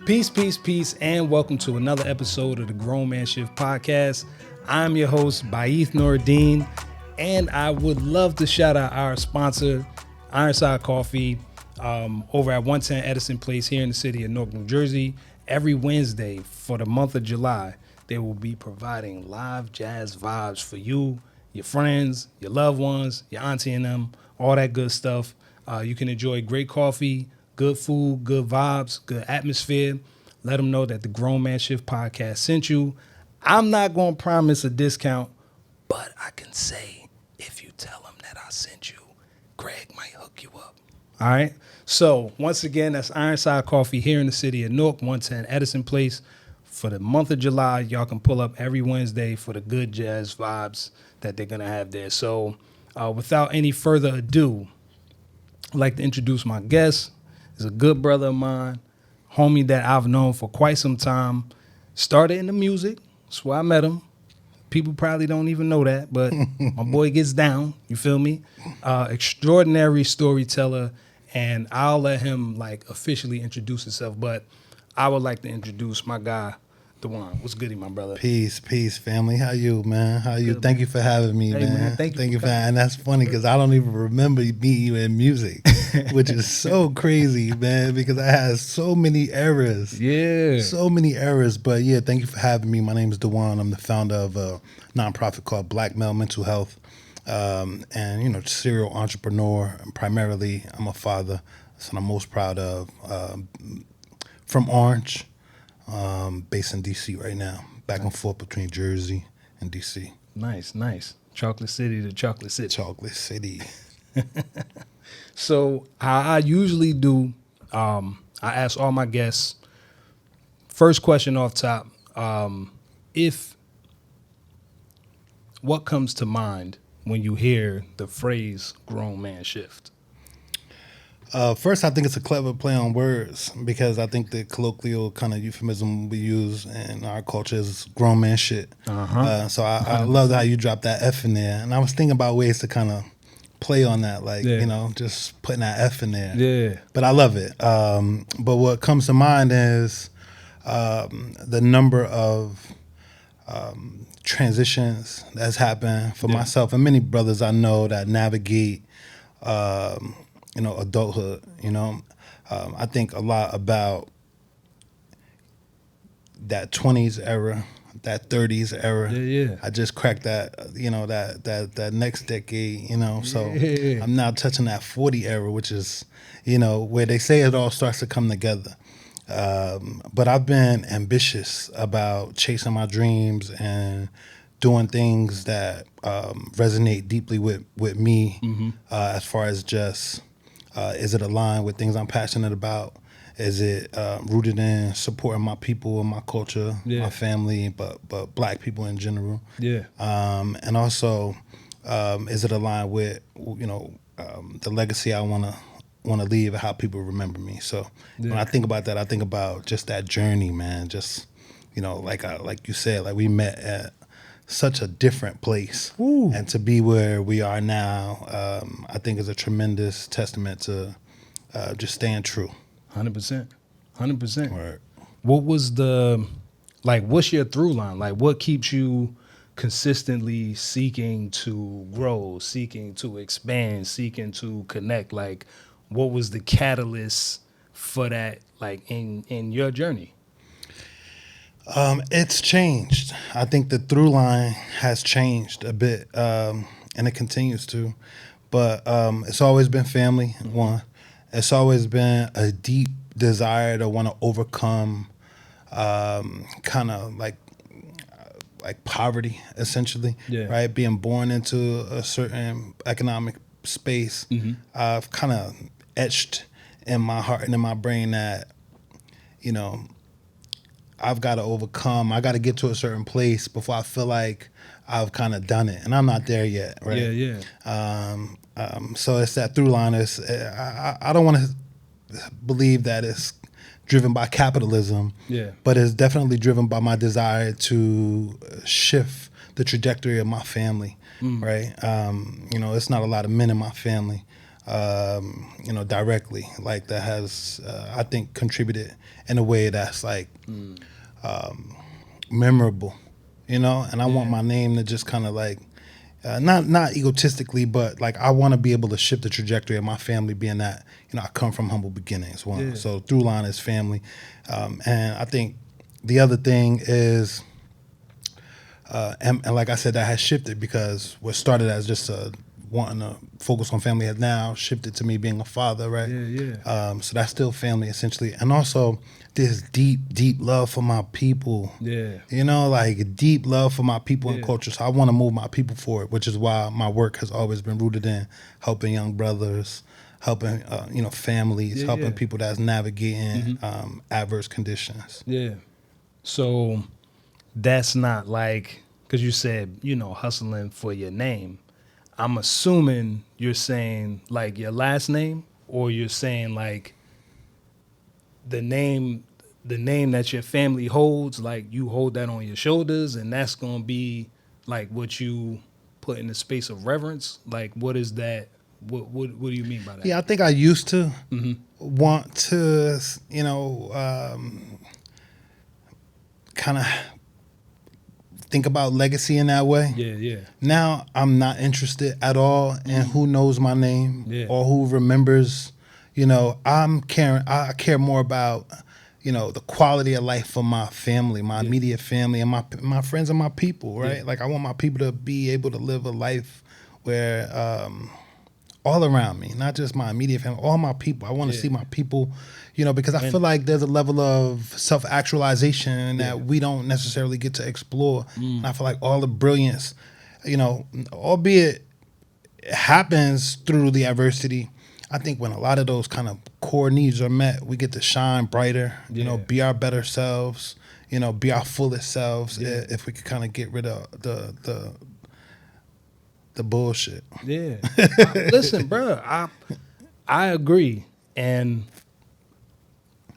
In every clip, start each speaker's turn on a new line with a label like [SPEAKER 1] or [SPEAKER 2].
[SPEAKER 1] Peace, peace, peace, and welcome to another episode of the Grown Man Shift podcast. I'm your host, Baith Noordine, and I would love to shout out our sponsor, Ironside Coffee, over at 110 Edison Place here in the city of Newark, New Jersey. Every Wednesday for the month of July, they will be providing live jazz vibes for you, your friends, your loved ones, your auntie and them, all that good stuff. You can enjoy great coffee, good food, good vibes, good atmosphere. Let them know that the Grown Man Shift podcast sent you. I'm not going to promise a discount, but I can say if you tell them that I sent you, Greg might hook you up. All right? So, once again, that's Ironside Coffee here in the city of Newark, 110 Edison Place. For the month of July, y'all can pull up every Wednesday for the good jazz vibes that they're going to have there. So, without any further ado, I'd like to introduce my guest. He's a good brother of mine, homie that I've known for quite some time. Started in the music. That's where I met him. People probably don't even know that, but my boy gets down. You feel me? Extraordinary storyteller, and I'll let him officially introduce himself. But I would like to introduce my guy, Dawan. What's goody, my brother?
[SPEAKER 2] Peace, family. How you, man? How you?
[SPEAKER 1] Good,
[SPEAKER 2] Thank you for having me,
[SPEAKER 1] hey,
[SPEAKER 2] man.
[SPEAKER 1] Thank you for
[SPEAKER 2] and that's funny because I don't even remember meeting you in music, which is so crazy, man. Because I had so many errors.
[SPEAKER 1] Yeah,
[SPEAKER 2] so many errors. But yeah, thank you for having me. My name is Dawan. I'm the founder of a nonprofit called Black Male Mental Health, and serial entrepreneur. And primarily, I'm a father. That's what I'm most proud of. From Orange. Based in D.C. right now, back and forth between Jersey and D.C.
[SPEAKER 1] Nice. Chocolate City to Chocolate City.
[SPEAKER 2] Chocolate City.
[SPEAKER 1] So how I usually do, I ask all my guests, first question off top, what comes to mind when you hear the phrase grown man shift?
[SPEAKER 2] First, I think it's a clever play on words because I think the colloquial kind of euphemism we use in our culture is grown man shit. So I love how you dropped that F in there. And I was thinking about ways to kind of play on that, just putting that F in there.
[SPEAKER 1] Yeah.
[SPEAKER 2] But I love it. But what comes to mind is the number of transitions that's happened for myself and many brothers I know that navigate adulthood. I think a lot about that 20s era, that 30s era.
[SPEAKER 1] Yeah.
[SPEAKER 2] I just cracked that, that next decade, so I'm now touching that 40 era, which is, where they say it all starts to come together. But I've been ambitious about chasing my dreams and doing things that resonate deeply with me, as far as just, is it aligned with things I'm passionate about? Is it rooted in supporting my people and my culture, my family, but Black people in general?
[SPEAKER 1] Yeah.
[SPEAKER 2] And also, is it aligned with the legacy I want to leave and how people remember me? So when I think about that, I think about just that journey, man. Just like you said, we met at such a different place.
[SPEAKER 1] Ooh.
[SPEAKER 2] And to be where we are now, I think is a tremendous testament to just staying true.
[SPEAKER 1] 100%.
[SPEAKER 2] Right.
[SPEAKER 1] What was what's your through line? What keeps you consistently seeking to grow, seeking to expand, seeking to connect? What was the catalyst for that, in your journey?
[SPEAKER 2] It's changed. I think the through line has changed a bit, and it continues to. But it's always been family, one. It's always been a deep desire to want to overcome kind of like poverty, essentially, right? Being born into a certain economic space, I've kind of etched in my heart and in my brain that, I've got to overcome. I got to get to a certain place before I feel like I've kind of done it, and I'm not there yet, right?
[SPEAKER 1] Yeah.
[SPEAKER 2] So it's that through line. I don't want to believe that it's driven by capitalism, but it's definitely driven by my desire to shift the trajectory of my family, right? It's not a lot of men in my family. directly, like that has I think contributed in a way that's like memorable, and I want my name to just kind of like not egotistically, but like I want to be able to shift the trajectory of my family, being that I come from humble beginnings. One,
[SPEAKER 1] Yeah.
[SPEAKER 2] so through line is family, and I think the other thing is, and like I said, that has shifted because what started as just wanting to focus on family has now shifted to me being a father, right?
[SPEAKER 1] Yeah.
[SPEAKER 2] So that's still family essentially, and also this deep love for my people.
[SPEAKER 1] Yeah.
[SPEAKER 2] Like deep love for my people and
[SPEAKER 1] Yeah.
[SPEAKER 2] culture. So I want to move my people forward, which is why my work has always been rooted in helping young brothers, helping families,
[SPEAKER 1] Yeah,
[SPEAKER 2] helping
[SPEAKER 1] yeah.
[SPEAKER 2] people that's navigating adverse conditions.
[SPEAKER 1] Yeah. So that's not like, because you said, hustling for your name. I'm assuming you're saying like your last name, or you're saying like the name that your family holds, like you hold that on your shoulders, and that's gonna be like what you put in the space of reverence. Like, what is that? What do you mean by that?
[SPEAKER 2] Yeah, I think I used to
[SPEAKER 1] Mm-hmm.
[SPEAKER 2] want to, kind of think about legacy in that way.
[SPEAKER 1] Yeah, yeah,
[SPEAKER 2] Now I'm not interested at all in who knows my name
[SPEAKER 1] Yeah.
[SPEAKER 2] or who remembers. I care more about the quality of life for my family, my immediate family, and my friends and my people. Right,
[SPEAKER 1] Yeah.
[SPEAKER 2] like I want my people to be able to live a life where all around me, not just my immediate family, all my people. I want to
[SPEAKER 1] Yeah.
[SPEAKER 2] see my people, because I
[SPEAKER 1] And-
[SPEAKER 2] feel like there's a level of self-actualization
[SPEAKER 1] Yeah.
[SPEAKER 2] that we don't necessarily get to explore. And I feel like all the brilliance, albeit it happens through the adversity, I think when a lot of those kind of core needs are met, we get to shine brighter,
[SPEAKER 1] Yeah.
[SPEAKER 2] be our better selves, be our fullest selves,
[SPEAKER 1] Yeah.
[SPEAKER 2] if we could kind of get rid of the bullshit.
[SPEAKER 1] Yeah. Listen, bro, I agree, and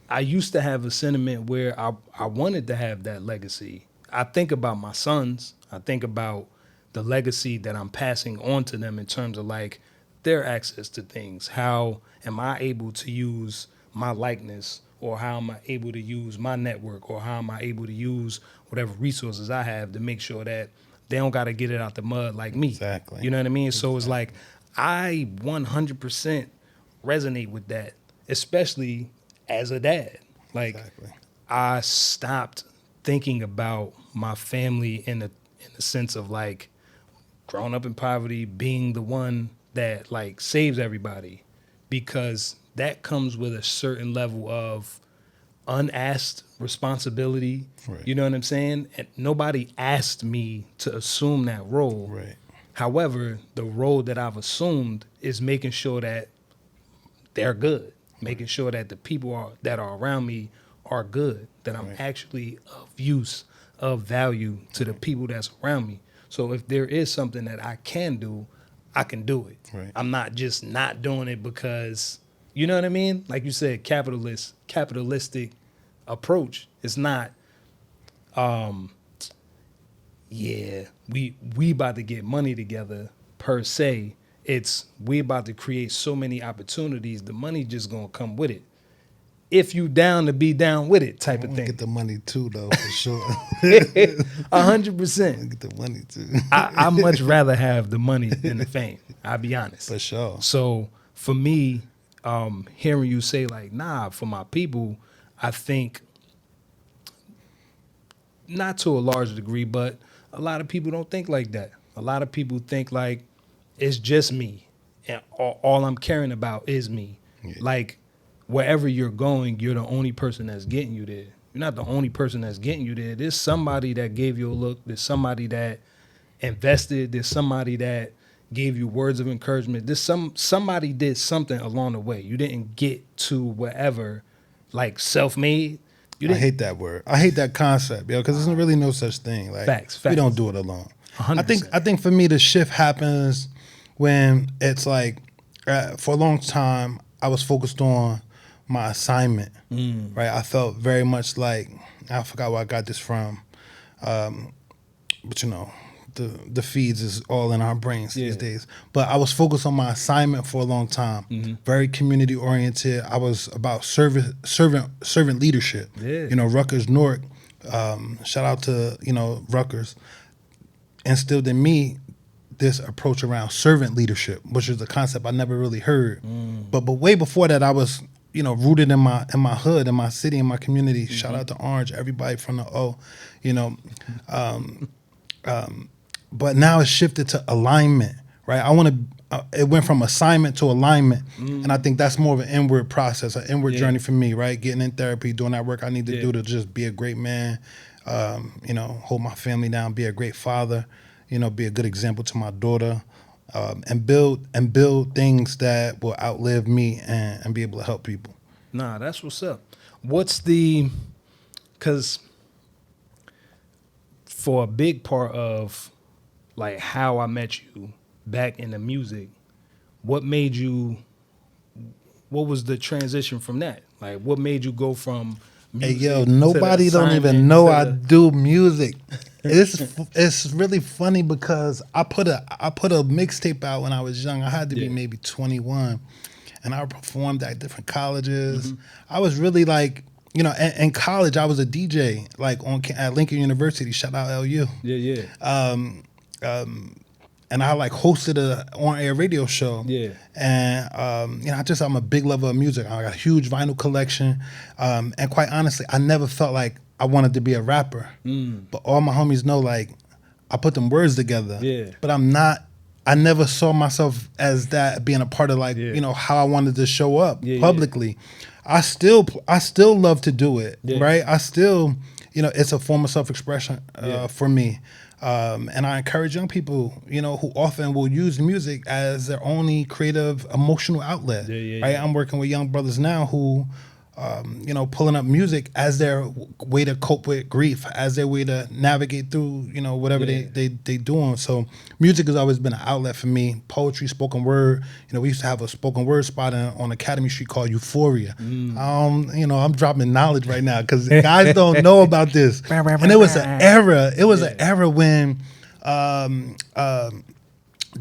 [SPEAKER 1] I used to have a sentiment where I wanted to have that legacy. I think about my sons. I think about the legacy that I'm passing on to them in terms of like their access to things. How am I able to use my likeness, or how am I able to use my network, or how am I able to use whatever resources I have to make sure that they don't got to get it out the mud like me.
[SPEAKER 2] Exactly.
[SPEAKER 1] You know what I mean? So it's like I 100% resonate with that, especially as a dad. Like
[SPEAKER 2] Exactly.
[SPEAKER 1] I stopped thinking about my family in the sense of like growing up in poverty, being the one that like saves everybody, because that comes with a certain level of unasked responsibility.
[SPEAKER 2] Right.
[SPEAKER 1] You know what I'm saying? And nobody asked me to assume that role.
[SPEAKER 2] Right.
[SPEAKER 1] However, the role that I've assumed is making sure that they're good, making sure that the people that are around me are good, that I'm actually of use, of value to the people that's around me. So if there is something that I can do, I can do it.
[SPEAKER 2] Right.
[SPEAKER 1] I'm not just not doing it because, you know what I mean? Like you said, capitalistic approach. It's not, we about to get money together per se. It's we about to create so many opportunities. The money just gonna come with it. If you down to be down with it, type
[SPEAKER 2] I
[SPEAKER 1] of
[SPEAKER 2] want to
[SPEAKER 1] thing.
[SPEAKER 2] get the money too, though, for sure.
[SPEAKER 1] 100%.
[SPEAKER 2] Get the money too.
[SPEAKER 1] I much rather have the money than the fame. I'll be honest.
[SPEAKER 2] For sure.
[SPEAKER 1] So for me, hearing you say like, nah, for my people, I think not to a large degree, but a lot of people don't think like that. A lot of people think like it's just me, and all I'm caring about is me.
[SPEAKER 2] Yeah.
[SPEAKER 1] Like wherever you're going, you're the only person that's getting you there. You're not the only person that's getting you there. There's somebody that gave you a look. There's somebody that invested. There's somebody that gave you words of encouragement. There's somebody did something along the way. You didn't get to wherever, like self-made. You
[SPEAKER 2] I
[SPEAKER 1] didn't.
[SPEAKER 2] hate that word. I hate that concept, because there's really no such thing. Like
[SPEAKER 1] Facts.
[SPEAKER 2] we don't do it alone.
[SPEAKER 1] 100%.
[SPEAKER 2] I think for me the shift happens when it's like for a long time I was focused on my assignment. Right. I felt very much like, I forgot where I got this from, but the feeds is all in our brains
[SPEAKER 1] Yeah.
[SPEAKER 2] these days. But I was focused on my assignment for a long time. Very community oriented. I was about servant leadership.
[SPEAKER 1] Yeah.
[SPEAKER 2] You know, Rutgers Newark. Shout out to Rutgers. Instilled in me this approach around servant leadership, which is a concept I never really heard. But way before that, I was rooted in my hood, in my city, in my community. Shout out to Orange, everybody from the O, but now it's shifted to alignment, right? I want to. It went from assignment to alignment, and I think that's more of an inward process, an inward journey for me, right? Getting in therapy, doing that work I need to do to just be a great man, hold my family down, be a great father, be a good example to my daughter, and build things that will outlive me and be able to help people.
[SPEAKER 1] Nah, that's what's up. Because for a big part of like how I met you back in the music, what was the transition from that? Like, what made you go from music
[SPEAKER 2] Hey, yo, nobody don't even know I do music. It's really funny because I put a mixtape out when I was young. I had to be maybe 21, and I performed at different colleges. I was really like, in college I was a DJ like at Lincoln University. Shout out LU. And I like hosted a on-air radio show. And I'm a big lover of music. I got a huge vinyl collection. And quite honestly, I never felt like I wanted to be a rapper. But all my homies know, like, I put them words together. But I never saw myself as that being a part of like, how I wanted to show up publicly. I still love to do it, right? I still, it's a form of self-expression for me. And I encourage young people, who often will use music as their only creative, emotional outlet. Right? I'm working with young brothers now who, pulling up music as their way to cope with grief, as their way to navigate through, whatever they doing. So music has always been an outlet for me. Poetry, spoken word. We used to have a spoken word spot on Academy Street called Euphoria. I'm dropping knowledge right now because guys don't know about this. And it was an era. It was an era when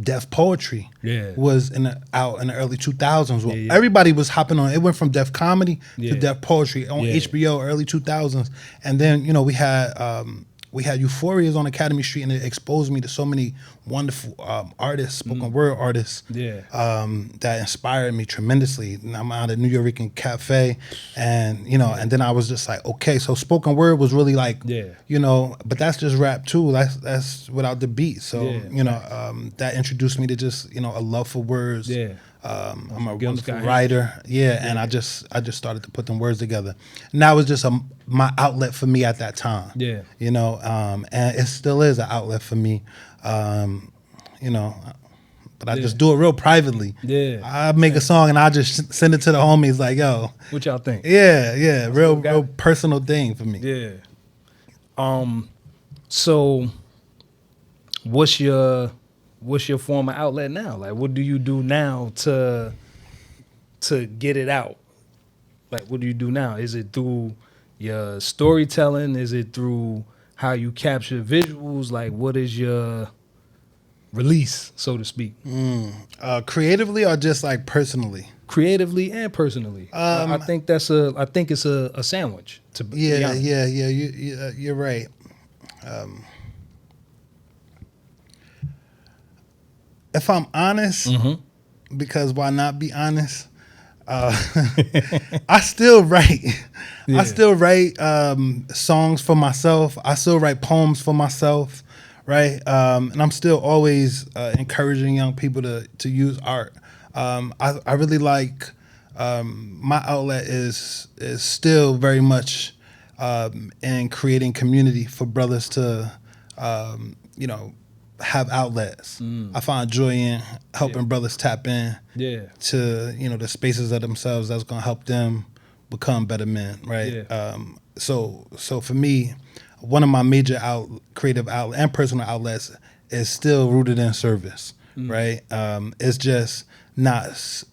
[SPEAKER 2] Def Poetry was out in the early 2000s. Well, everybody was hopping on. It went from Def Comedy to Def Poetry on HBO early 2000s. And then, we had Euphorias on Academy Street, and it exposed me to so many wonderful artists, spoken word artists, that inspired me tremendously. And I'm out at New Yorican Cafe, and and then I was just like, okay, so spoken word was really like, but that's just rap too. That's without the beat. So that introduced me to just a love for words. I'm a wonderful writer, and I just started to put them words together, and that was just my outlet for me at that time. And it still is an outlet for me, but I just do it real privately. I make a song and I just send it to the homies like, yo,
[SPEAKER 1] what y'all think?
[SPEAKER 2] Real personal thing for me.
[SPEAKER 1] So what's your form of outlet now? Like, what do you do now to get it out? Like, what do you do now? Is it through your storytelling? Is it through how you capture visuals? Like, what is your release, so to speak?
[SPEAKER 2] Creatively or just like personally?
[SPEAKER 1] Creatively and personally. I think it's a sandwich. To be honest.
[SPEAKER 2] You're right. If I'm honest, because why not be honest? I still write. I still write songs for myself. I still write poems for myself, right? And I'm still always encouraging young people to use art. I really like my outlet is still very much in creating community for brothers to have outlets. I find joy in helping brothers tap in to the spaces of themselves that's gonna help them become better men, right? So for me, one of my major creative outlet and personal outlets is still rooted in service, right? It's just not what's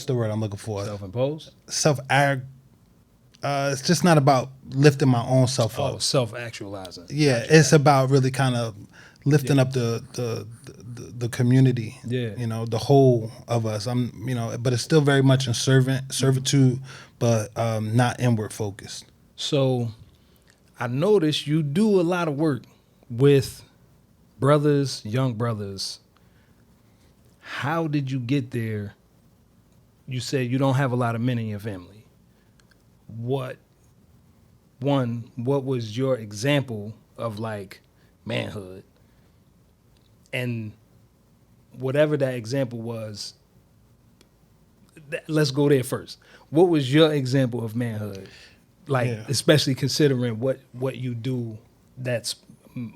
[SPEAKER 2] the word I'm looking for?
[SPEAKER 1] Self-imposed?
[SPEAKER 2] it's just not about lifting my own self up.
[SPEAKER 1] Oh, self-actualizing.
[SPEAKER 2] Yeah,
[SPEAKER 1] Gotcha.
[SPEAKER 2] it's about really kind of lifting up the community.
[SPEAKER 1] Yeah.
[SPEAKER 2] You know, the whole of us. But it's still very much in servitude, but not inward focused.
[SPEAKER 1] So I noticed you do a lot of work with brothers, young brothers. How did you get there? You said you don't have a lot of men in your family. What was your example of like manhood? And whatever that example was, let's go there first. What was your example of manhood? Like,
[SPEAKER 2] Yeah.
[SPEAKER 1] especially considering what you do, that's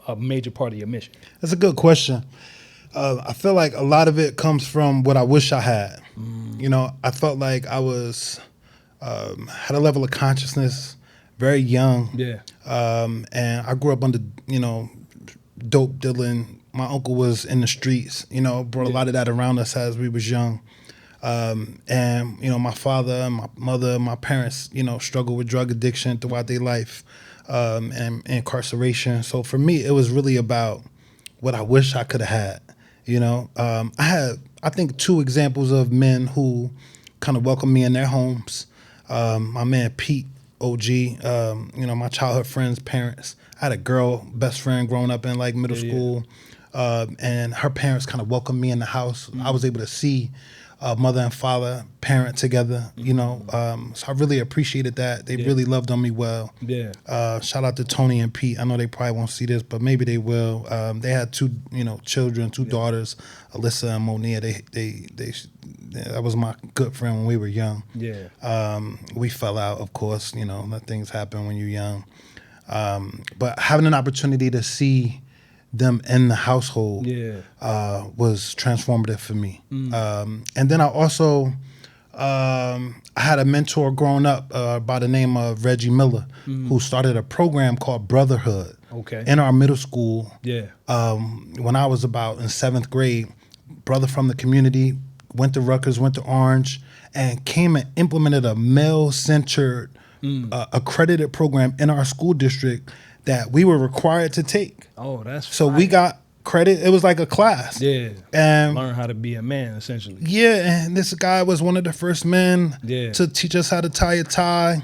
[SPEAKER 1] a major part of your mission.
[SPEAKER 2] That's a good question. I feel like a lot of it comes from what I wish I had. You know, I felt like I was had a level of consciousness very young.
[SPEAKER 1] Yeah.
[SPEAKER 2] And I grew up under, dope dealing. My uncle was in the streets, brought a lot of that around us as we was young. And, my father and my mother, my parents, struggled with drug addiction throughout their life, and incarceration. So for me, it was really about what I wish I could have had. I had, I think, two examples of men who kind of welcomed me in their homes. My man Pete, OG, my childhood friend's parents. I had a girl best friend growing up in like middle school, and her parents kind of welcomed me in the house. I was able to see mother and father parent together, so I really appreciated that. They really loved on me well.
[SPEAKER 1] Yeah.
[SPEAKER 2] Shout out to Tony and Pete. I know they probably won't see this, but maybe they will. They had two, children, two daughters, Alyssa and Monia. They that was my good friend when we were young.
[SPEAKER 1] Yeah.
[SPEAKER 2] We fell out, of course. Things happen when you're young. But having an opportunity to see them in the household was transformative for me. And then I also I had a mentor growing up by the name of Reggie Miller, who started a program called Brotherhood in our middle school.
[SPEAKER 1] Yeah.
[SPEAKER 2] When I was about in 7th grade, brother from the community went to Rutgers, went to Orange, and came and implemented a male-centered accredited program in our school district that we were required to take.
[SPEAKER 1] Oh, that's
[SPEAKER 2] so
[SPEAKER 1] fine.
[SPEAKER 2] We got credit. It was like a class.
[SPEAKER 1] Yeah.
[SPEAKER 2] And
[SPEAKER 1] learn how to be a man, essentially.
[SPEAKER 2] Yeah, and this guy was one of the first men to teach us how to tie a tie,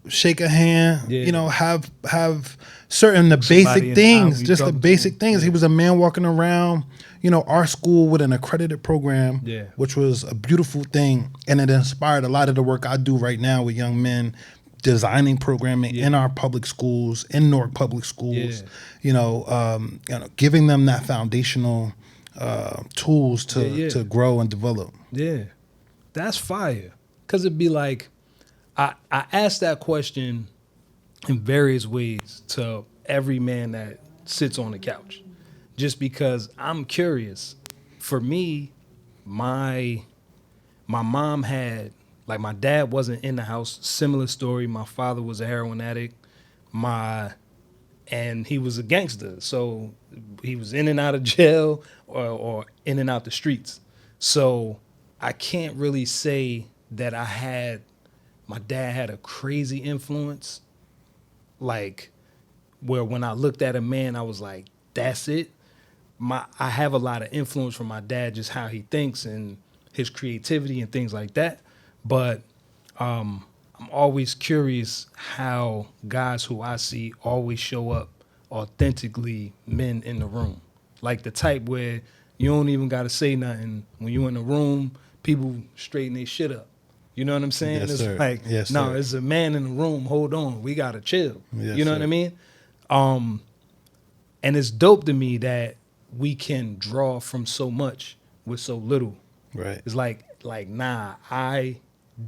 [SPEAKER 2] shake a hand, have certain basic things, just the basic things. He was a man walking around, our school with an accredited program, which was a beautiful thing. And it inspired a lot of the work I do right now with young men, designing programming in our public schools, in Newark public schools, giving them that foundational tools to grow and develop.
[SPEAKER 1] Yeah, that's fire. Because it'd be like, I asked that question in various ways to every man that sits on the couch, just because I'm curious. For me, my mom had, like, my dad wasn't in the house. Similar story. My father was a heroin addict. And he was a gangster. So he was in and out of jail or in and out the streets. So I can't really say that my dad had a crazy influence. Like, where when I looked at a man, I was like, that's it. I have a lot of influence from my dad, just how he thinks and his creativity and things like that. But I'm always curious how guys who I see always show up authentically men in the room. Like the type where you don't even got to say nothing. When you in the room, people straighten their shit up. You know what I'm saying?
[SPEAKER 2] Yes,
[SPEAKER 1] it's
[SPEAKER 2] sir.
[SPEAKER 1] like,
[SPEAKER 2] yes,
[SPEAKER 1] no,
[SPEAKER 2] sir.
[SPEAKER 1] it's a man in the room. Hold on. We got to chill.
[SPEAKER 2] Yes,
[SPEAKER 1] you know
[SPEAKER 2] sir.
[SPEAKER 1] what I mean? And it's dope to me that we can draw from so much with so little.
[SPEAKER 2] Right.
[SPEAKER 1] It's like, nah, I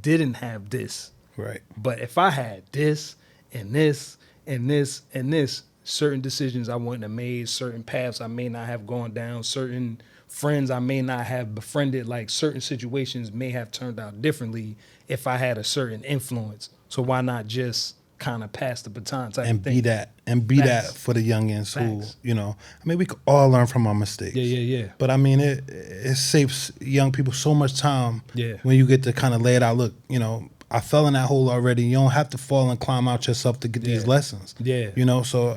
[SPEAKER 1] didn't have this.
[SPEAKER 2] Right.
[SPEAKER 1] But if I had this and this and this and this, certain decisions I wouldn't have made, certain paths I may not have gone down, certain friends I may not have befriended, like certain situations may have turned out differently if I had a certain influence. So why not just kind of pass the baton type
[SPEAKER 2] and
[SPEAKER 1] of thing?
[SPEAKER 2] be that for the youngins who, we could all learn from our mistakes.
[SPEAKER 1] Yeah.
[SPEAKER 2] But it saves young people so much time
[SPEAKER 1] Yeah.
[SPEAKER 2] when you get to kind of lay it out. Look, I fell in that hole already. You don't have to fall and climb out yourself to get these lessons.
[SPEAKER 1] Yeah.
[SPEAKER 2] You know, so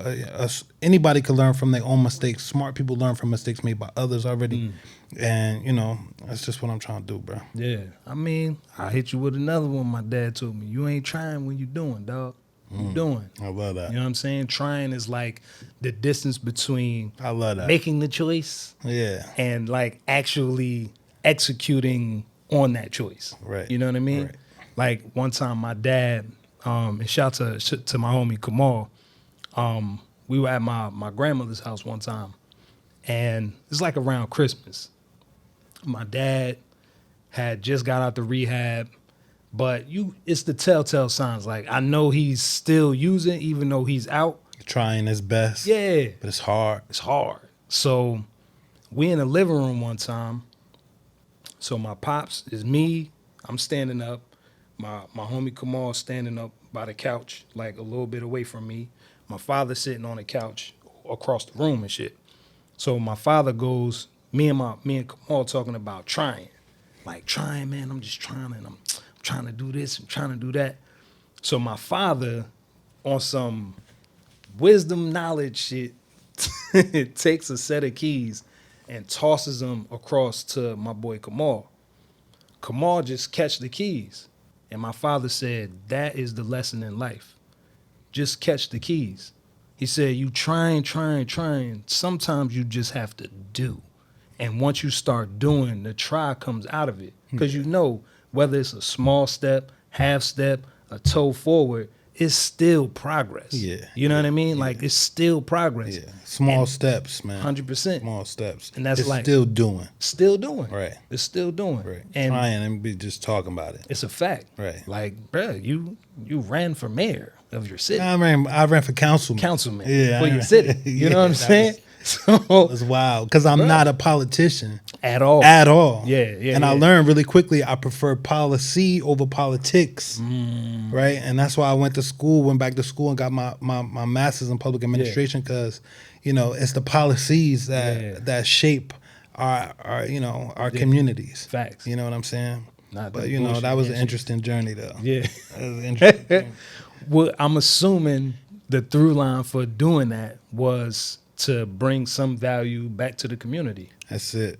[SPEAKER 2] anybody can learn from their own mistakes. Smart people learn from mistakes made by others already. And, you know, that's just what I'm trying to do, bro.
[SPEAKER 1] Yeah. I mean, I hit you with another one my dad told me. You ain't trying when you doing, dog. You doing.
[SPEAKER 2] I love that.
[SPEAKER 1] You know what I'm saying? Trying is like the distance between
[SPEAKER 2] I love that.
[SPEAKER 1] making the choice and like actually executing on that choice.
[SPEAKER 2] Right.
[SPEAKER 1] You know what I mean?
[SPEAKER 2] Right.
[SPEAKER 1] Like one time my dad, and shout to my homie Kamal, we were at my grandmother's house one time, and it's like around Christmas. My dad had just got out the rehab, but it's the telltale signs. Like, I know he's still using, even though he's out.
[SPEAKER 2] Trying his best.
[SPEAKER 1] Yeah.
[SPEAKER 2] But it's hard.
[SPEAKER 1] It's hard. So we in the living room one time. So my pops is me. I'm standing up. My homie Kamal standing up by the couch, like a little bit away from me. My father sitting on the couch across the room and shit. So my father goes, me and Kamal talking about trying. Like, trying, man, I'm just trying, and I'm trying to do this and trying to do that. So my father, on some wisdom knowledge shit, takes a set of keys and tosses them across to my boy Kamal. Kamal just catch the keys. And my father said, that is the lesson in life. Just catch the keys. He said, you trying. Sometimes you just have to do. And once you start doing, the try comes out of it. Because you know, whether it's a small step, half step, a toe forward, it's still progress.
[SPEAKER 2] Yeah.
[SPEAKER 1] You know what I mean? Yeah. Like, it's still progress.
[SPEAKER 2] Yeah. Small steps, man.
[SPEAKER 1] 100%.
[SPEAKER 2] Small steps.
[SPEAKER 1] And that's
[SPEAKER 2] it's
[SPEAKER 1] like
[SPEAKER 2] still doing.
[SPEAKER 1] Still doing.
[SPEAKER 2] Right.
[SPEAKER 1] It's still doing.
[SPEAKER 2] Right.
[SPEAKER 1] And
[SPEAKER 2] trying and be just talking about it.
[SPEAKER 1] It's a fact.
[SPEAKER 2] Right.
[SPEAKER 1] Like, bruh, you ran for mayor of your city.
[SPEAKER 2] I ran for councilman.
[SPEAKER 1] Councilman.
[SPEAKER 2] Yeah.
[SPEAKER 1] For your city. You know what I'm saying?
[SPEAKER 2] So it's wild because I'm not a politician
[SPEAKER 1] at all. Yeah.
[SPEAKER 2] And I learned really quickly I prefer policy over politics, right? And that's why I went back to school, and got my master's in public administration, because you know it's the policies that shape our communities.
[SPEAKER 1] Facts.
[SPEAKER 2] You know what I'm saying?
[SPEAKER 1] But
[SPEAKER 2] you know that was an interesting journey though.
[SPEAKER 1] Yeah.
[SPEAKER 2] That was an interesting journey.
[SPEAKER 1] Well, I'm assuming the through line for doing that was to bring some value back to the community.
[SPEAKER 2] That's it.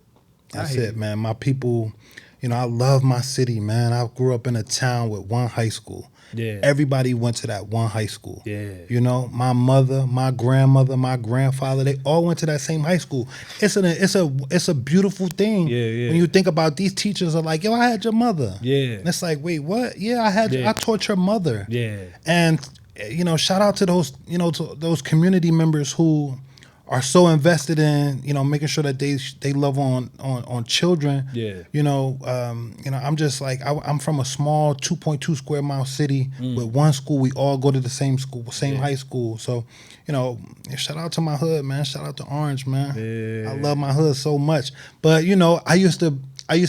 [SPEAKER 2] That's it, man. My people, you know, I love my city, man. I grew up in a town with one high school.
[SPEAKER 1] Yeah.
[SPEAKER 2] Everybody went to that one high school.
[SPEAKER 1] Yeah.
[SPEAKER 2] You know, my mother, my grandmother, my grandfather, they all went to that same high school. It's a beautiful thing.
[SPEAKER 1] Yeah.
[SPEAKER 2] When you think about these teachers are like, yo, I had your mother.
[SPEAKER 1] Yeah.
[SPEAKER 2] And it's like, wait, what? Yeah, I taught your mother.
[SPEAKER 1] Yeah.
[SPEAKER 2] And, you know, shout out to those, you know, to those community members who are so invested in, you know, making sure that they love on children.
[SPEAKER 1] Yeah.
[SPEAKER 2] You know, I'm just like, I'm from a small 2.2 square mile city with one school. We all go to the same school, same high school. So, you know, shout out to my hood, man. Shout out to Orange, man.
[SPEAKER 1] Yeah.
[SPEAKER 2] I love my hood so much. But, you know, I used to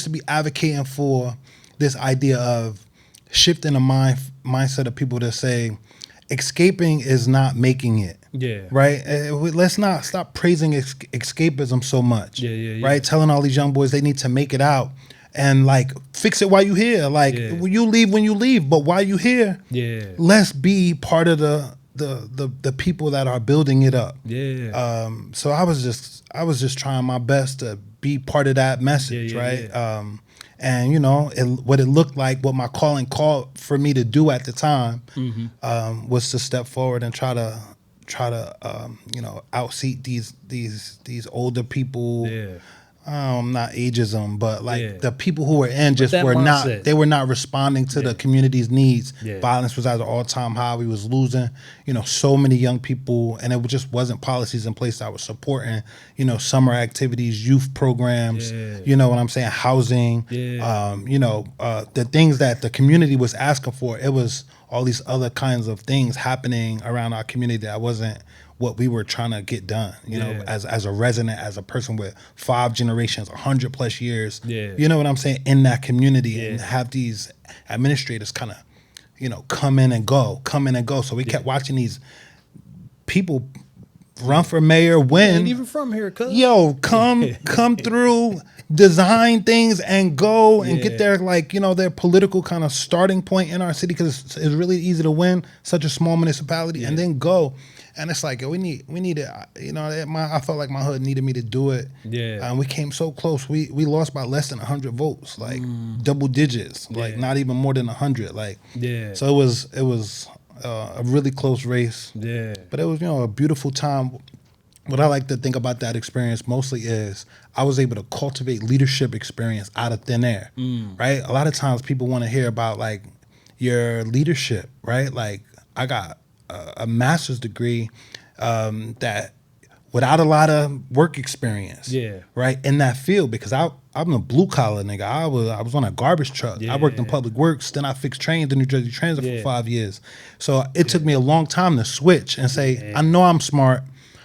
[SPEAKER 2] be advocating for this idea of shifting the mindset of people to say, escaping is not making it.
[SPEAKER 1] Yeah.
[SPEAKER 2] Right? Let's not stop praising escapism so much.
[SPEAKER 1] Yeah.
[SPEAKER 2] Right? Telling all these young boys they need to make it out and like fix it while you here. Like you leave when you leave, but while you here, let's be part of the people that are building it up.
[SPEAKER 1] Yeah.
[SPEAKER 2] So I was just trying my best to be part of that message, right?
[SPEAKER 1] Yeah.
[SPEAKER 2] And you know what it looked like, what my calling called for me to do at the time, was to step forward and try to outseat these older people.
[SPEAKER 1] Yeah.
[SPEAKER 2] Not ageism, but like the people who were in just were
[SPEAKER 1] mindset.
[SPEAKER 2] they were not responding to the community's needs.
[SPEAKER 1] Yeah.
[SPEAKER 2] Violence was at an all-time high. We was losing, you know, so many young people, and it just wasn't policies in place that were supporting, you know, summer activities, youth programs, you know what I'm saying, housing, the things that the community was asking for. It was all these other kinds of things happening around our community that wasn't what we were trying to get done, you know, as a resident, as a person with 5 generations, 100+ years, you know what I'm saying, in that community, and have these administrators kind of, you know, come in and go. So we kept watching these people run for mayor, win.
[SPEAKER 1] Ain't even from here, cuz.
[SPEAKER 2] Yo, come through, design things and go and get
[SPEAKER 1] Yeah.
[SPEAKER 2] their, like, you know, their political kind of starting point in our city, because it's really easy to win such a small municipality and then go. And it's like, yo, we need it. You know, I felt like my hood needed me to do it.
[SPEAKER 1] Yeah.
[SPEAKER 2] And we came so close. We lost by less than 100 votes, like double digits, like not even more than 100. Like,
[SPEAKER 1] Yeah.
[SPEAKER 2] so it was a really close race.
[SPEAKER 1] Yeah.
[SPEAKER 2] But it was, you know, a beautiful time. What I like to think about that experience mostly is I was able to cultivate leadership experience out of thin air, right? A lot of times people want to hear about, like, your leadership, right? Like, I got a master's degree that without a lot of work experience, right, in that field, because I'm a blue collar nigga. I was on a garbage truck. I worked in public works. Then I fixed trains in New Jersey Transit for 5 years. So it took me a long time to switch and say, I know I'm smart.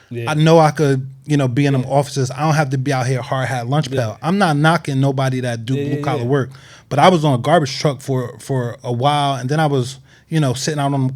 [SPEAKER 2] I know I could, you know, be in them offices. I don't have to be out here hard hat lunch pail. I'm not knocking nobody that do blue collar work, but I was on a garbage truck for a while, and then I was, you know, sitting out on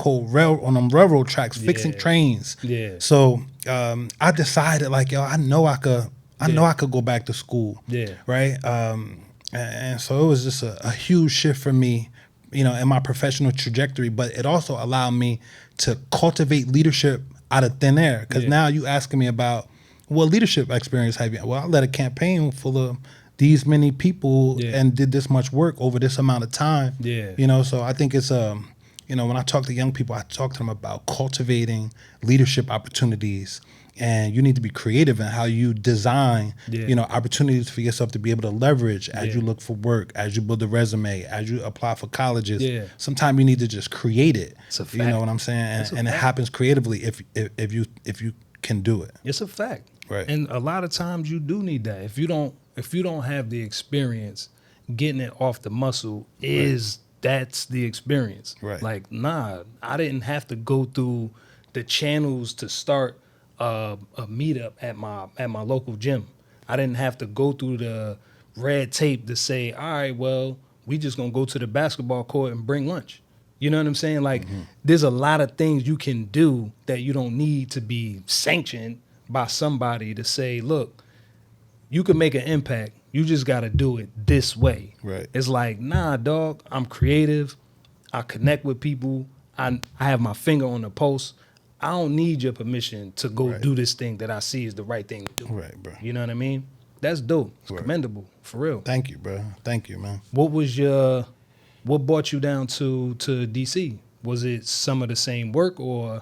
[SPEAKER 2] them railroad tracks fixing trains. So I decided, like, yo, I know I could go back to school. Right. And so it was just a huge shift for me, you know, in my professional trajectory. But it also allowed me to cultivate leadership out of thin air, because now you asking me about what leadership experience have you? Well, I led a campaign full of these many people and did this much work over this amount of time. You know, so I think it's you know, when I talk to young people, I talk to them about cultivating leadership opportunities, and you need to be creative in how you design, you know, opportunities for yourself to be able to leverage as you look for work, as you build a resume, as you apply for colleges. Sometimes you need to just create it. You know what I'm saying? And it happens creatively if you can do it.
[SPEAKER 1] It's a fact.
[SPEAKER 2] Right.
[SPEAKER 1] And a lot of times you do need that. If you don't have the experience, getting it off the muscle that's the experience.
[SPEAKER 2] Right.
[SPEAKER 1] Like, nah, I didn't have to go through the channels to start a meetup at my local gym. I didn't have to go through the red tape to say, all right, well, we just gonna go to the basketball court and bring lunch. You know what I'm saying? Like, there's a lot of things you can do that you don't need to be sanctioned by somebody to say, look, you can make an impact. You just got to do it this way.
[SPEAKER 2] Right.
[SPEAKER 1] It's like, nah, dog, I'm creative. I connect with people. I have my finger on the pulse. I don't need your permission to go do this thing that I see is the right thing to do.
[SPEAKER 2] Right, bro.
[SPEAKER 1] You know what I mean? That's dope. It's commendable, for real.
[SPEAKER 2] Thank you, bro. Thank you, man.
[SPEAKER 1] What brought you down to DC? Was it some of the same work, or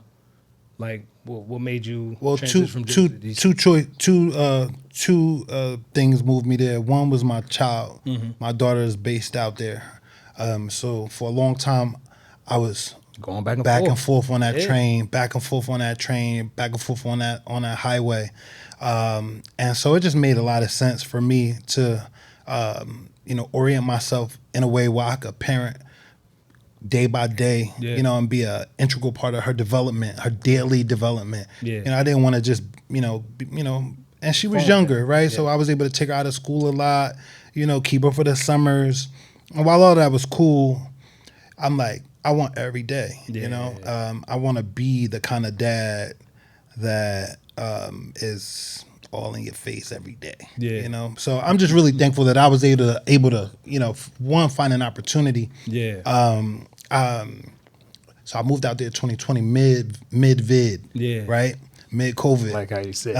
[SPEAKER 1] like what made you transition from Jersey to DC?
[SPEAKER 2] Two things moved me there. One was my child. My daughter is based out there. So for a long time, I was
[SPEAKER 1] going back
[SPEAKER 2] and forth on that train, back and forth on that train, back and forth on that highway. And so it just made a lot of sense for me to, you know, orient myself in a way where I could parent day by day, you know, and be an integral part of her development, her daily development. You know, I didn't want to just, you know, and she was younger, right? So I was able to take her out of school a lot, you know, keep her for the summers. And while all that was cool, I'm like, I want every day, you know? I want to be the kind of dad that is all in your face every day, you know? So I'm just really thankful that I was able to, you know, one, find an opportunity. So I moved out there 2020 mid-vid, right? Mid-COVID.
[SPEAKER 1] Like how you said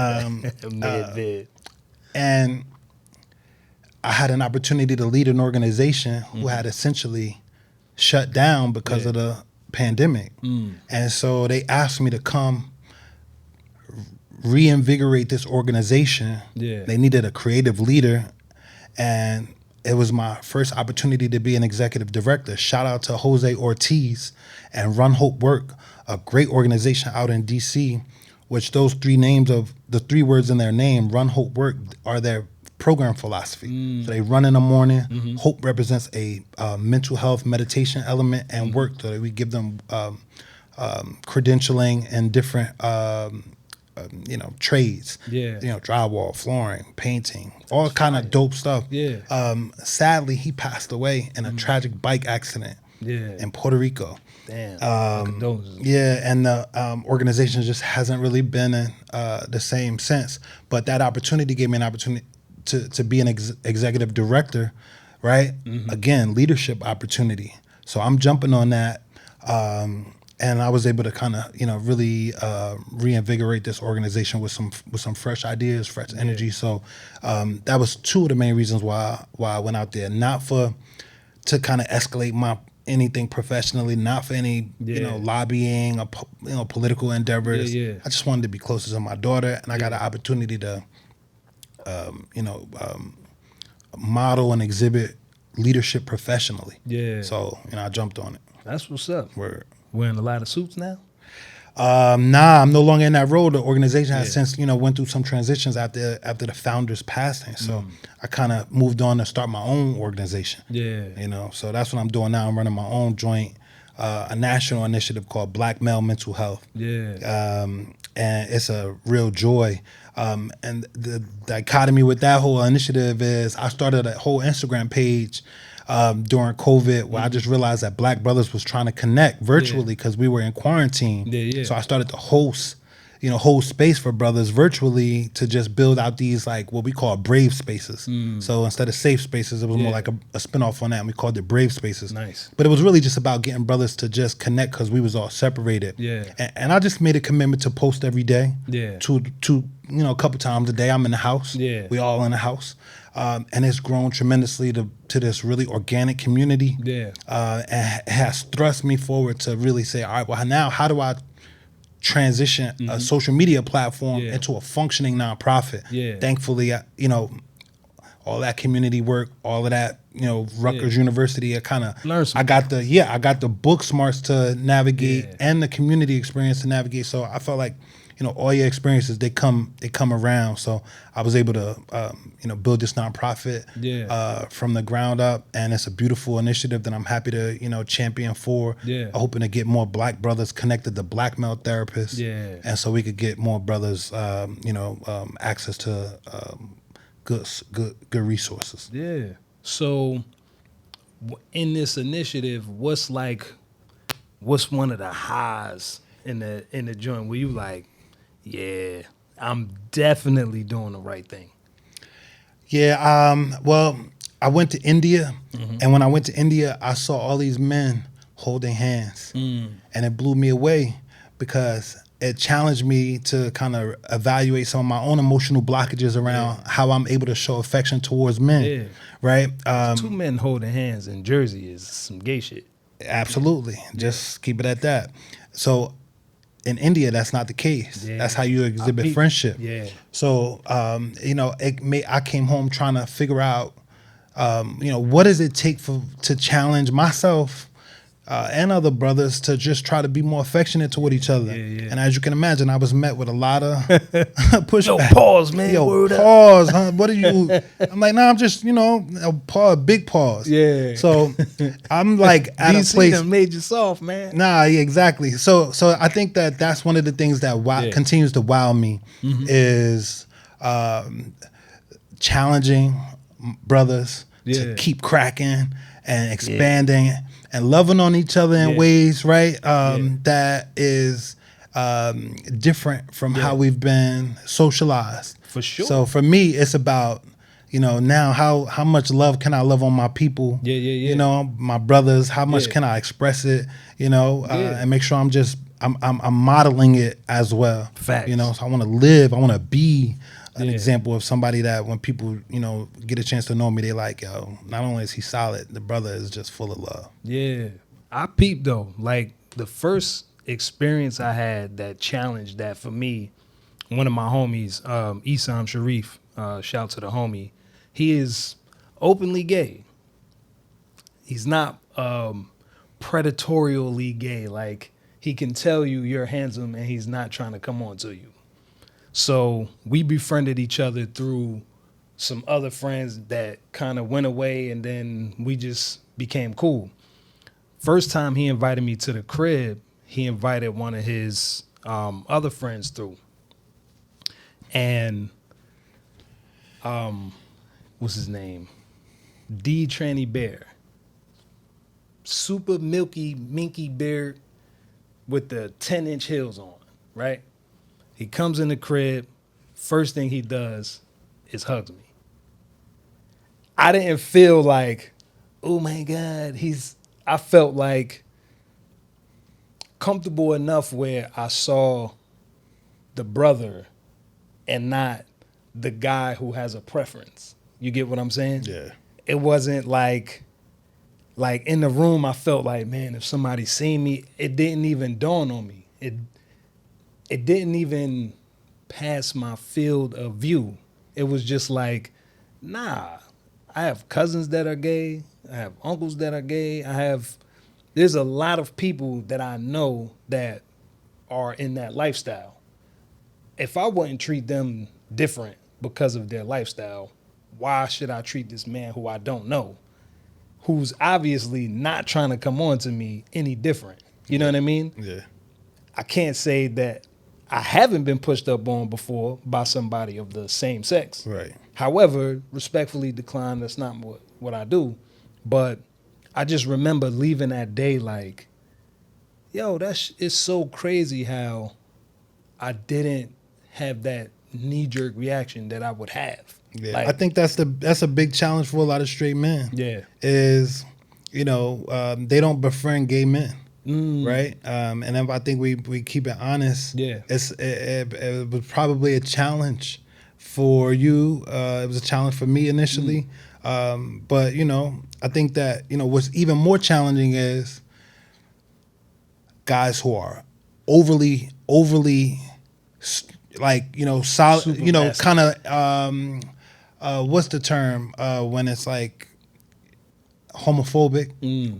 [SPEAKER 1] mid-vid.
[SPEAKER 2] And I had an opportunity to lead an organization who had essentially shut down because of the pandemic. And so they asked me to come reinvigorate this organization. They needed a creative leader, and it was my first opportunity to be an executive director. Shout out to Jose Ortiz and Run Hope Work, a great organization out in DC, which those three names of the three words in their name, Run Hope Work, are their program philosophy. So they run in the morning. Hope represents a mental health meditation element, and work, so that we give them credentialing and different you know, trades, you know, drywall, flooring, painting, all kind of dope stuff. Sadly, he passed away in a tragic bike accident in Puerto Rico.
[SPEAKER 1] Damn.
[SPEAKER 2] And the organization just hasn't really been the same since. But that opportunity gave me an opportunity to be an executive director, right? Again, leadership opportunity. So I'm jumping on that. And I was able to kind of, really reinvigorate this organization with some fresh ideas, fresh energy. So that was two of the main reasons why I went out there. Not to kind of escalate anything professionally, not for any lobbying or political endeavors. I just wanted to be closer to my daughter, and I got an opportunity to model and exhibit leadership professionally.
[SPEAKER 1] Yeah.
[SPEAKER 2] So I jumped on it.
[SPEAKER 1] That's what's up.
[SPEAKER 2] Word.
[SPEAKER 1] Wearing a lot of suits now?
[SPEAKER 2] Nah, I'm no longer in that role. The organization has since, went through some transitions after the founder's passing. So I kind of moved on to start my own organization.
[SPEAKER 1] Yeah.
[SPEAKER 2] So that's what I'm doing now. I'm running my own joint, a national initiative called Black Male Mental Health.
[SPEAKER 1] Yeah.
[SPEAKER 2] And it's a real joy. And the dichotomy with that whole initiative is I started a whole Instagram page during COVID, where I just realized that Black brothers was trying to connect virtually because we were in quarantine. So I started to host space for brothers virtually to just build out these like what we call brave spaces. So instead of safe spaces, it was more like a spinoff on that, and we called it brave spaces.
[SPEAKER 1] Nice.
[SPEAKER 2] But it was really just about getting brothers to just connect because we was all separated. And I just made a commitment to post every day. To a couple times a day. I'm in the house. We all in the house. And it's grown tremendously to this really organic community. And has thrust me forward to really say, all right, well, now how do I transition a social media platform into a functioning nonprofit? Thankfully, all that community work, all of that, Rutgers University, I got the book smarts to navigate and the community experience to navigate. So I felt like, all your experiences, they come around. So I was able to, build this nonprofit from the ground up, and it's a beautiful initiative that I'm happy to, champion for. Hoping to get more Black brothers connected to Black male therapists, and so we could get more brothers, access to good resources.
[SPEAKER 1] So, in this initiative, what's one of the highs in the joint where you like, yeah, I'm definitely doing the right thing?
[SPEAKER 2] Well, I went to India, and when I went to India, I saw all these men holding hands, and it blew me away because it challenged me to kind of evaluate some of my own emotional blockages around how I'm able to show affection towards men, right?
[SPEAKER 1] Two men holding hands in Jersey is some gay shit.
[SPEAKER 2] Absolutely. Just keep it at that. So in India, that's not the case. That's how you exhibit friendship. So, I came home trying to figure out, what does it take to challenge myself and other brothers to just try to be more affectionate toward each other. And as you can imagine, I was met with a lot of pushback.
[SPEAKER 1] Yo, pause, man.
[SPEAKER 2] Pause, huh? What are you? I'm like, nah, I'm just, pause, big pause. So I'm like at a place.
[SPEAKER 1] Done made you soft, man.
[SPEAKER 2] Nah, exactly. So I think that's one of the things that continues to wow me is challenging brothers to keep cracking and expanding and loving on each other in ways, right? That is different from how we've been socialized.
[SPEAKER 1] For sure.
[SPEAKER 2] So for me, it's about, now how much love can I love on my people? My brothers, how much can I express it? And make sure I'm modeling it as well.
[SPEAKER 1] Facts.
[SPEAKER 2] So I want to want to be an example of somebody that when people, get a chance to know me, they like, yo, not only is he solid, the brother is just full of love.
[SPEAKER 1] I peeped though. Like the first experience I had that challenged that for me, one of my homies, Isam Sharif, shout to the homie, he is openly gay. He's not predatorially gay. Like he can tell you you're handsome and he's not trying to come on to you. So we befriended each other through some other friends that kind of went away, and then we just became cool. First time he invited me to the crib, he invited one of his other friends through. And what's his name? D. Tranny Bear. Super milky, minky beard with the 10-inch heels on, right? He comes in the crib. First thing he does is hugs me. I didn't feel like, oh my God, I felt like comfortable enough where I saw the brother and not the guy who has a preference. You get what I'm saying?
[SPEAKER 2] Yeah.
[SPEAKER 1] It wasn't like in the room I felt like, man, if somebody seen me, it didn't even dawn on me. It didn't even pass my field of view. It was just like, nah, I have cousins that are gay. I have uncles that are gay. There's a lot of people that I know that are in that lifestyle. If I wouldn't treat them different because of their lifestyle, why should I treat this man who I don't know, who's obviously not trying to come on to me, any different? You know what I mean?
[SPEAKER 2] Yeah.
[SPEAKER 1] I can't say that I haven't been pushed up on before by somebody of the same sex.
[SPEAKER 2] Right.
[SPEAKER 1] However, respectfully decline, that's not what I do. But I just remember leaving that day like, yo, it's so crazy how I didn't have that knee-jerk reaction that I would have.
[SPEAKER 2] Yeah.
[SPEAKER 1] Like,
[SPEAKER 2] I think that's a big challenge for a lot of straight men.
[SPEAKER 1] Yeah.
[SPEAKER 2] Is, they don't befriend gay men. Right. And if I think we keep it honest,
[SPEAKER 1] Yeah.
[SPEAKER 2] It was probably a challenge for you. It was a challenge for me initially. But I think that, what's even more challenging is guys who are overly like, solid,
[SPEAKER 1] Super
[SPEAKER 2] kind of, what's the term when it's like homophobic,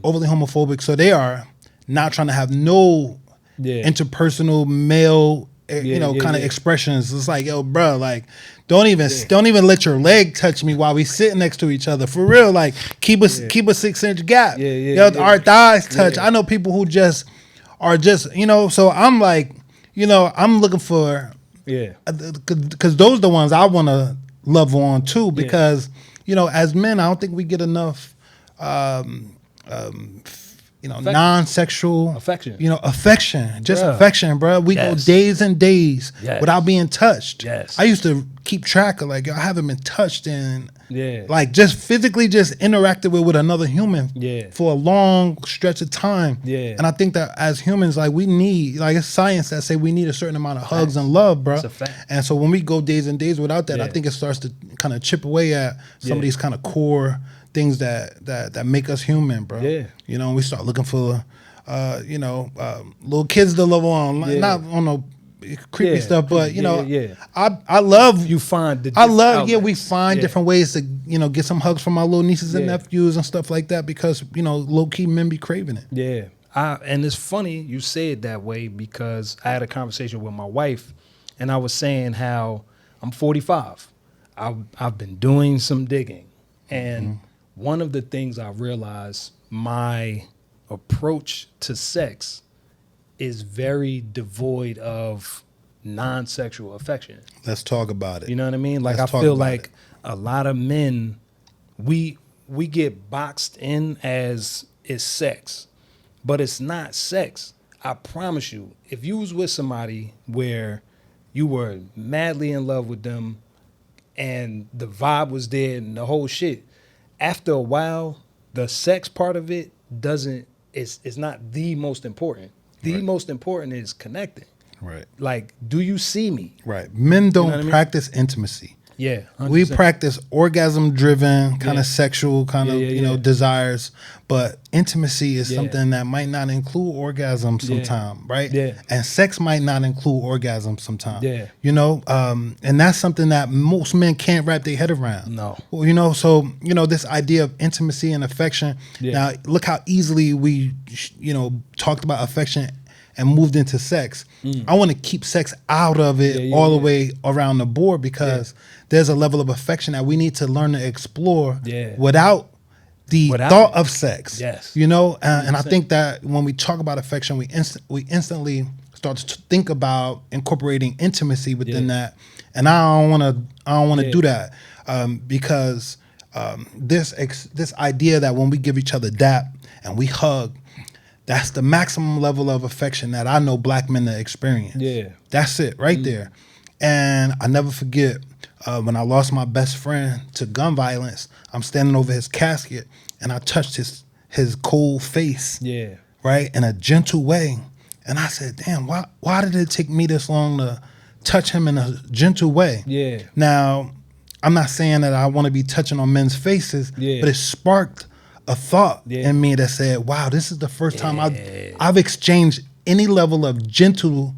[SPEAKER 2] overly homophobic. So they are not trying to have no interpersonal male, kind of expressions. It's like, yo, bro, like, don't even let your leg touch me while we sitting next to each other. For real, like, keep a 6-inch gap. Our thighs touch. I know people who just are just, So I'm like, I'm looking for, because those are the ones I want to love on too. Because as men, I don't think we get enough. Non-sexual
[SPEAKER 1] affection.
[SPEAKER 2] Affection, just affection, bro. We go days and days without being touched. I used to keep track of like, I haven't been touched in like just physically just interacted with another human for a long stretch of time. And I think that as humans, like we need, like it's science that say we need a certain amount of hugs and love, bro. And so when we go days and days without that, I think it starts to kind of chip away at some of these kind of core things that make us human, bro. And we start looking for, little kids to love on, not on no creepy stuff, but I love
[SPEAKER 1] you find the
[SPEAKER 2] I love
[SPEAKER 1] outlets.
[SPEAKER 2] We find different ways to get some hugs from our little nieces and nephews and stuff like that because low key men be craving it.
[SPEAKER 1] And it's funny you say it that way because I had a conversation with my wife and I was saying how I'm 45. I've been doing some digging and one of the things I realized, my approach to sex is very devoid of non-sexual affection.
[SPEAKER 2] Let's talk about it.
[SPEAKER 1] You know what I mean? Like I feel like a lot of men, we get boxed in as it's sex, but it's not sex. I promise you, if you was with somebody where you were madly in love with them and the vibe was there and the whole shit, after a while, the sex part of it it's not the most important. The most important is connecting.
[SPEAKER 2] Right.
[SPEAKER 1] Like, do you see me?
[SPEAKER 2] Right. Men don't practice intimacy.
[SPEAKER 1] Yeah. 100%.
[SPEAKER 2] We practice orgasm-driven, kind of sexual, kind of desires, but intimacy is something that might not include orgasm sometime, right? And sex might not include orgasm sometime. And that's something that most men can't wrap their head around.
[SPEAKER 1] No.
[SPEAKER 2] Well, so this idea of intimacy and affection. Now, look how easily we, talked about affection and moved into sex. I want to keep sex out of it all the way around the board because there's a level of affection that we need to learn to explore without the thought of sex. And I think that when we talk about affection, we instantly start to think about incorporating intimacy within that. And I don't want to do that because this idea that when we give each other dap and we hug, that's the maximum level of affection that I know black men experience. That's it right there. And I never forget when I lost my best friend to gun violence. I'm standing over his casket, and I touched his cold face,
[SPEAKER 1] Yeah.
[SPEAKER 2] right, in a gentle way. And I said, damn, why did it take me this long to touch him in a gentle way?
[SPEAKER 1] Yeah.
[SPEAKER 2] Now, I'm not saying that I want to be touching on men's faces,
[SPEAKER 1] Yeah.
[SPEAKER 2] but it sparked a thought
[SPEAKER 1] Yeah.
[SPEAKER 2] in me that said, wow, this is the first time
[SPEAKER 1] Yeah.
[SPEAKER 2] I've exchanged any level of gentle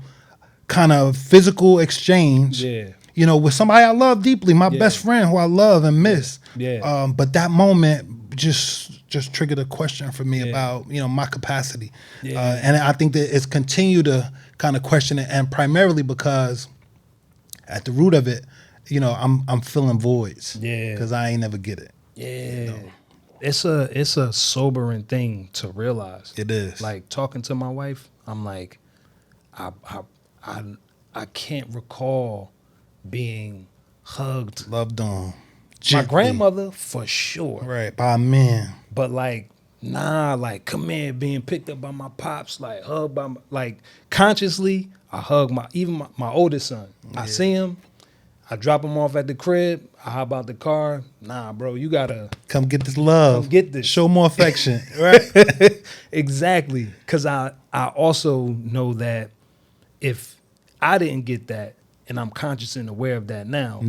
[SPEAKER 2] kind of physical exchange,
[SPEAKER 1] Yeah.
[SPEAKER 2] you know, with somebody I love deeply, my
[SPEAKER 1] Yeah.
[SPEAKER 2] best friend who I love and miss.
[SPEAKER 1] Yeah.
[SPEAKER 2] But that moment just triggered a question for me
[SPEAKER 1] Yeah.
[SPEAKER 2] about, you know, my capacity.
[SPEAKER 1] Yeah.
[SPEAKER 2] And I think that it's continued to kind of question it, and primarily because at the root of it, you know, I'm filling voids.
[SPEAKER 1] Yeah.
[SPEAKER 2] Because I ain't never get it.
[SPEAKER 1] Yeah. It's a sobering thing to realize.
[SPEAKER 2] It is.
[SPEAKER 1] Like talking to my wife, I'm like, I can't recall being hugged.
[SPEAKER 2] Loved on.
[SPEAKER 1] My
[SPEAKER 2] Gently.
[SPEAKER 1] grandmother for sure.
[SPEAKER 2] Right, by a man.
[SPEAKER 1] But like, nah, like come in, being picked up by my pops, like hugged by like consciously, I hug my oldest son. I see him, I drop him off at the crib, I hop out the car. Nah, bro, you gotta
[SPEAKER 2] Come get this love.
[SPEAKER 1] come get this.
[SPEAKER 2] Show more affection. Right?
[SPEAKER 1] Exactly. Cause I also know that if I didn't get that, and I'm conscious and aware of that now,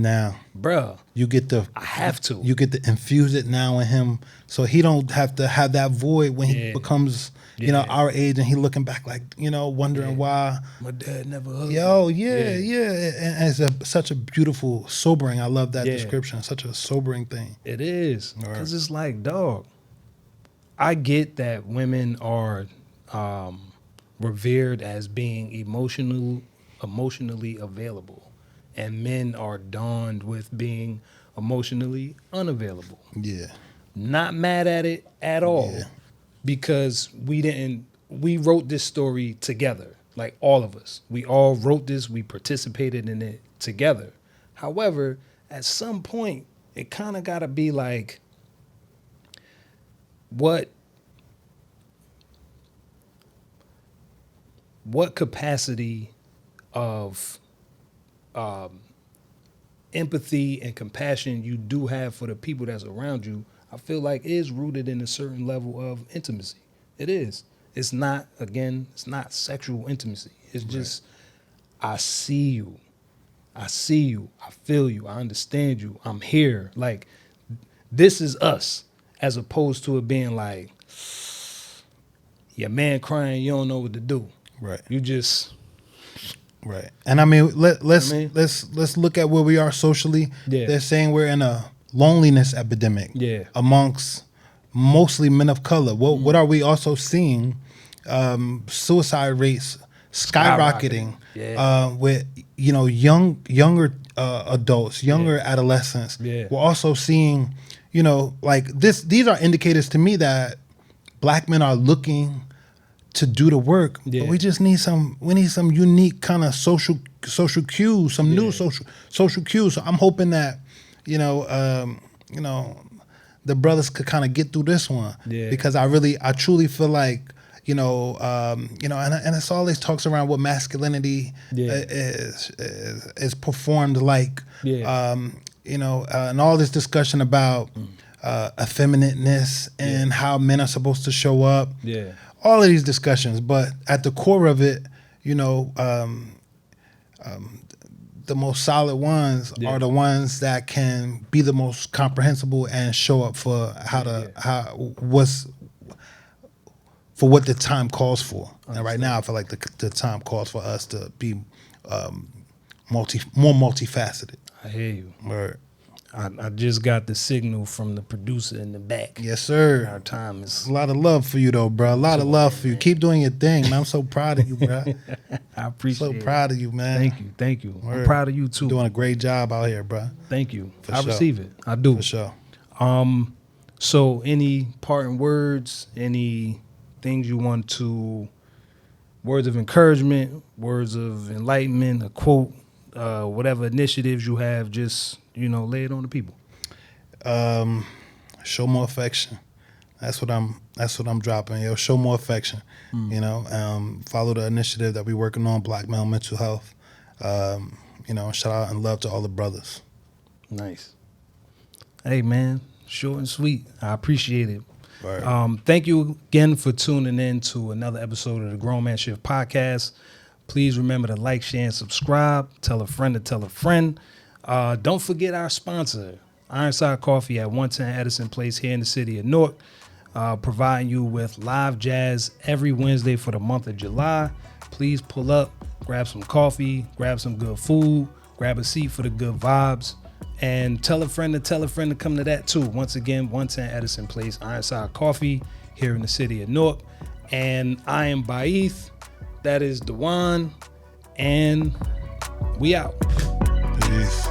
[SPEAKER 1] bruh,
[SPEAKER 2] You get the
[SPEAKER 1] I have to.
[SPEAKER 2] You get to infuse it now in him, so he don't have to have that void when he becomes, you know, our age, and he looking back like, you know, wondering why.
[SPEAKER 1] My dad never hugged me.
[SPEAKER 2] And it's such a beautiful, sobering. I love that description. Such a sobering thing.
[SPEAKER 1] It is. Because it's like, dog, I get that women are revered as being emotionally available, and men are donned with being emotionally unavailable.
[SPEAKER 2] Yeah.
[SPEAKER 1] Not mad at it at all, because we wrote this story together, like all of us. We all wrote this, we participated in it together. However, at some point, it kind of got to be like, what capacity of empathy and compassion you do have for the people that's around you, I feel like is rooted in a certain level of intimacy. It is. It's not sexual intimacy. It's just, I see you. I feel you. I understand you. I'm here. Like, this is us, as opposed to it being like, your man crying, you don't know what to do.
[SPEAKER 2] Right.
[SPEAKER 1] You just...
[SPEAKER 2] Right. And I mean, let's look at where we are socially.
[SPEAKER 1] Yeah.
[SPEAKER 2] They're saying we're in a loneliness epidemic amongst mostly men of color. What are we also seeing? Suicide rates skyrocketing. With, you know, younger adults, younger adolescents.
[SPEAKER 1] Yeah.
[SPEAKER 2] We're also seeing, you know, like these are indicators to me that black men are looking to do the work, but we just need some unique kind of social cues, some new social cues. So I'm hoping that, you know, the brothers could kind of get through this one, because I truly feel like, you know, and it's always talks around what masculinity is performed like, you know, and all this discussion about effeminateness and how men are supposed to show up. All of these discussions, but at the core of it, you know, the most solid ones are the ones that can be the most comprehensible and show up for what the time calls for. And right now, I feel like the time calls for us to be more multifaceted.
[SPEAKER 1] I hear you.
[SPEAKER 2] Right.
[SPEAKER 1] I just got the signal from the producer in the back.
[SPEAKER 2] Yes, sir.
[SPEAKER 1] Our time is...
[SPEAKER 2] A lot of love for you, though, bro. A lot of love for you. Keep doing your thing, man. I'm so proud of you, bro.
[SPEAKER 1] I appreciate it.
[SPEAKER 2] So proud of you, man.
[SPEAKER 1] Thank you.
[SPEAKER 2] Word.
[SPEAKER 1] I'm proud of you, too.
[SPEAKER 2] Doing a great job out here, bro.
[SPEAKER 1] Thank you.
[SPEAKER 2] For
[SPEAKER 1] I
[SPEAKER 2] sure.
[SPEAKER 1] receive it. I do.
[SPEAKER 2] For sure.
[SPEAKER 1] So any parting words, any things you want to... Words of encouragement, words of enlightenment, a quote, whatever initiatives you have, just... You know, lay it on the people.
[SPEAKER 2] Show more affection. That's what I'm dropping. Yo, show more affection. You know, follow the initiative that we're working on, Black Male Mental Health. shout out and love to all the brothers.
[SPEAKER 1] Nice. Hey, man, short and sweet. I appreciate it.
[SPEAKER 2] Right.
[SPEAKER 1] Thank you again for tuning in to another episode of the Grown Man Shift podcast. Please remember to like, share, and subscribe. Tell a friend to tell a friend. Don't forget our sponsor, Ironside Coffee at 110 Edison Place here in the city of Newark, providing you with live jazz every Wednesday for the month of July. Please pull up, grab some coffee, grab some good food, grab a seat for the good vibes, and tell a friend to come to that too. Once again, 110 Edison Place, Ironside Coffee here in the city of Newark. And I am Baith. That is Dawan. And we out.
[SPEAKER 2] Peace.